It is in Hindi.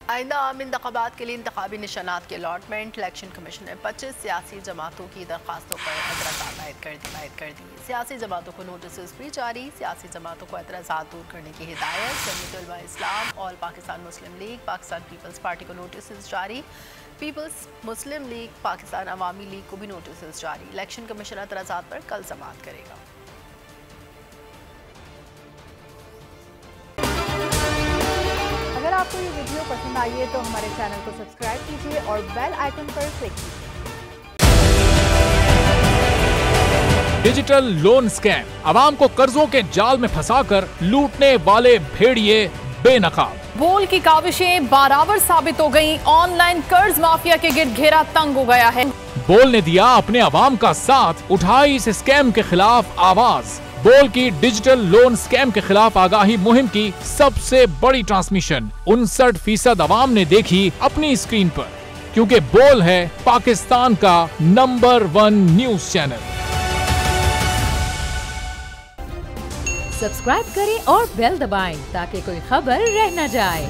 आइंदा आम इंतखाबात के लिए इंतखाबी निशानात के अलॉटमेंट। इलेक्शन कमीशन ने 25 सियासी जमातों की दरखास्तों पर एतराज़ात आयद कर दी। सियासी जमातों को नोटिस भी जारी। सियासी जमातों को एतराज़ात दूर करने की हिदायत। जमीयत उलमा इस्लाम, ऑल पाकिस्तान मुस्लिम लीग, पाकिस्तान पीपल्स पार्टी को नोटिस जारी। पीपल्स मुस्लिम लीग, पाकिस्तान अवामी लीग को भी नोटिस जारी। इलेक्शन कमीशन एतराज़ात पर कल समाअत करेगा। अगर आपको ये वीडियो पसंद आई है तो हमारे चैनल को सब्सक्राइब कीजिए और बेल आइकन पर क्लिक कीजिए। डिजिटल लोन स्कैम, आवाम को कर्जों के जाल में फंसाकर लूटने वाले भेड़िए बेनकाब। बोल की काविशें बाराबर साबित हो गईं। ऑनलाइन कर्ज माफिया के गिर्द घेरा तंग हो गया है। बोल ने दिया अपने आवाम का साथ, उठाई इस स्कैम के खिलाफ आवाज। बोल की डिजिटल लोन स्कैम के खिलाफ आगाही मुहिम की सबसे बड़ी ट्रांसमिशन 59% आवाम ने देखी अपनी स्क्रीन पर, क्योंकि बोल है पाकिस्तान का नंबर 1 न्यूज चैनल। सब्सक्राइब करें और बेल दबाएं ताकि कोई खबर रह न जाए।